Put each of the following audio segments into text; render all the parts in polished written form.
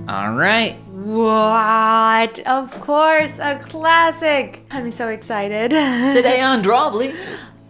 All right. What? Of course, a classic. I'm so excited. Today on Drawbli.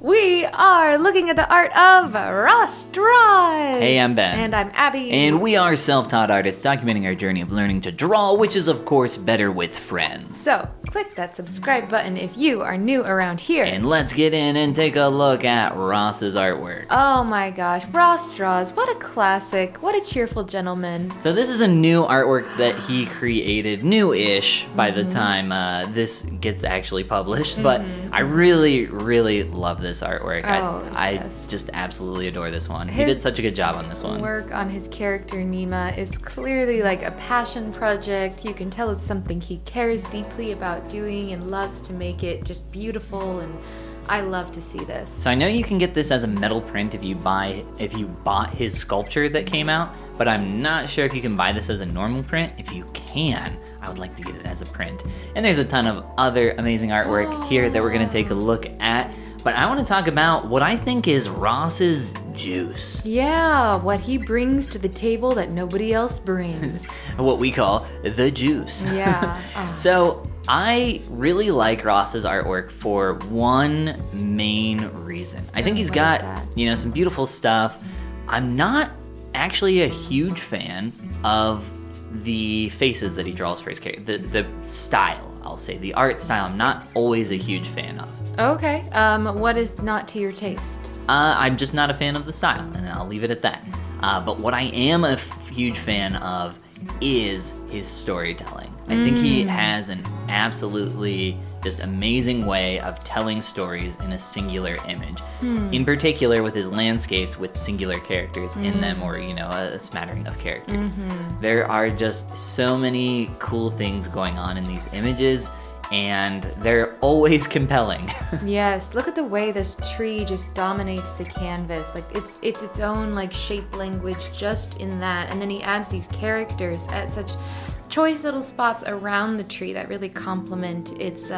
We are looking at the art of RossDraws. Hey, I'm Ben. And I'm Abby. And we are self-taught artists documenting our journey of learning to draw, which is of course better with friends. So, click that subscribe button if you are new around here. And let's get in and take a look at Ross's artwork. Oh my gosh, RossDraws, what a classic. What a cheerful gentleman. So this is a new artwork that he created, new-ish by the time this gets actually published, but I really, really love this artwork. I just absolutely adore this one. He did such a good job on this one. Work on his character Nima is clearly like a passion project. You can tell it's something he cares deeply about doing and loves to make it just beautiful, and I love to see this. So I know you can get this as a metal print if you bought his sculpture that came out, but I'm not sure if you can buy this as a normal print. If you can, I would like to get it as a print. And there's a ton of other amazing artwork here that we're gonna take a look at. But I want to talk about what I think is Ross's juice. Yeah, what he brings to the table that nobody else brings. What we call the juice. Yeah. So I really like Ross's artwork for one main reason. I think he's got, some beautiful stuff. I'm not actually a huge fan of the faces that he draws for his character. The style, I'll say. The art style, I'm not always a huge fan of. Okay, what is not to your taste? I'm just not a fan of the style, and I'll leave it at that. But what I am a huge fan of is his storytelling. I think he has an absolutely just amazing way of telling stories in a singular image. In particular with his landscapes with singular characters in them, or a smattering of characters. There are just so many cool things going on in these images, and they're always compelling. Yes, look at the way this tree just dominates the canvas. Like it's its own like shape language just in that, and then he adds these characters at such choice little spots around the tree that really complement its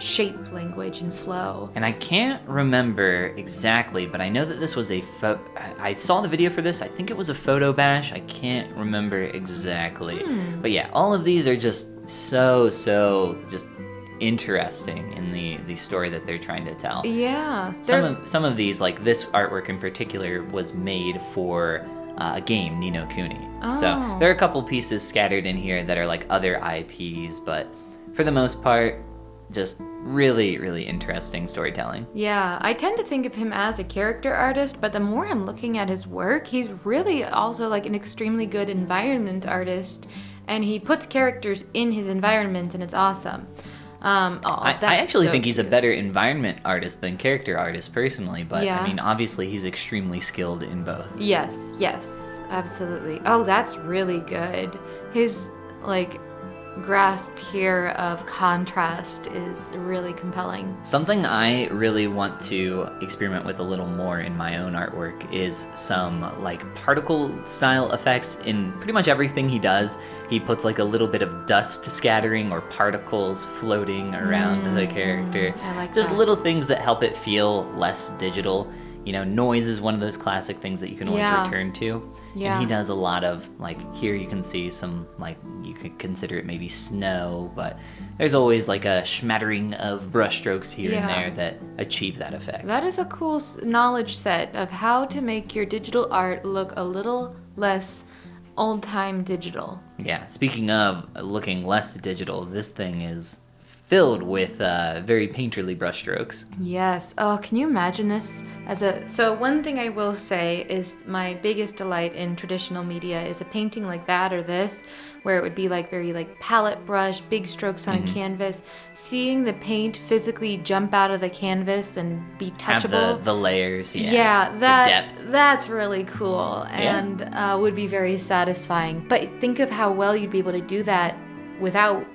shape language and flow. And I can't remember exactly, but I know that this was I saw the video for this. I think it was a photo bash. I can't remember exactly. But yeah, all of these are just so just interesting in the story that they're trying to tell. Yeah. Some of these, like this artwork in particular, was made for a game, Ni no Kuni. Oh. So there are a couple pieces scattered in here that are like other IPs, but for the most part, just really, really interesting storytelling. Yeah, I tend to think of him as a character artist, but the more I'm looking at his work, he's really also like an extremely good environment artist, and he puts characters in his environment, and it's awesome. I actually think he's a better environment artist than character artist personally, but I mean, obviously he's extremely skilled in both. Yes, absolutely. Oh, that's really good. His grasp here of contrast is really compelling. Something I really want to experiment with a little more in my own artwork is some particle style effects in pretty much everything he does. He puts a little bit of dust scattering or particles floating around the character. I like just that. little things that help it feel less digital. Noise is one of those classic things that you can always return to. Yeah. And he does a lot of, here you can see some, you could consider it maybe snow, but there's always a smattering of brushstrokes here and there that achieve that effect. That is a cool knowledge set of how to make your digital art look a little less old-time digital. Yeah, speaking of looking less digital, this thing is filled with very painterly brushstrokes. Yes. Oh, can you imagine this so one thing I will say is my biggest delight in traditional media is a painting like that or this, where it would be very palette brush, big strokes on a canvas. Seeing the paint physically jump out of the canvas and be touchable. Have the layers, Yeah, the depth. That's really cool and would be very satisfying. But think of how well you'd be able to do that without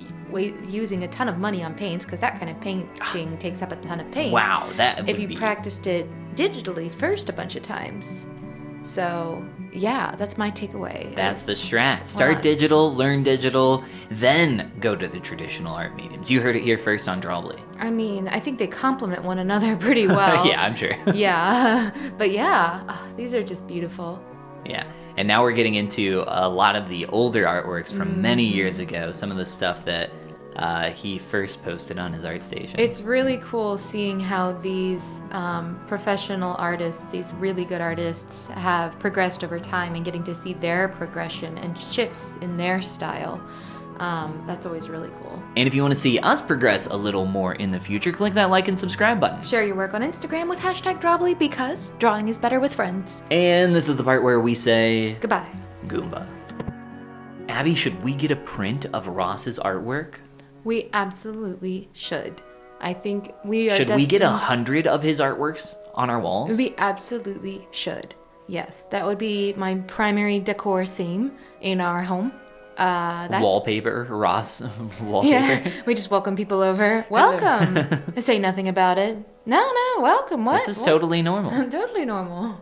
using a ton of money on paints, because that kind of painting takes up a ton of paint. Wow, that would if you practiced it digitally first a bunch of times. So yeah, that's my takeaway. That's the strat. Start digital, learn digital, then go to the traditional art mediums. You heard it here first on Drawbli. I mean, I think they complement one another pretty well. Yeah, I'm sure. Yeah, but these are just beautiful. Yeah. And now we're getting into a lot of the older artworks from many years ago, some of the stuff that he first posted on his ArtStation. It's really cool seeing how these professional artists, these really good artists, have progressed over time and getting to see their progression and shifts in their style. That's always really cool. And if you want to see us progress a little more in the future, click that like and subscribe button. Share your work on Instagram with #Drawbli because drawing is better with friends. And this is the part where we say... Goodbye. Goomba. Abby, should we get a print of Ross's artwork? We absolutely should. I think we are Should we get 100 of his artworks on our walls? We absolutely should. Yes, that would be my primary decor theme in our home. Wallpaper, Ross wallpaper. Yeah, we just welcome people over. Welcome. I say nothing about it. No, welcome. What? This is totally normal. Totally normal.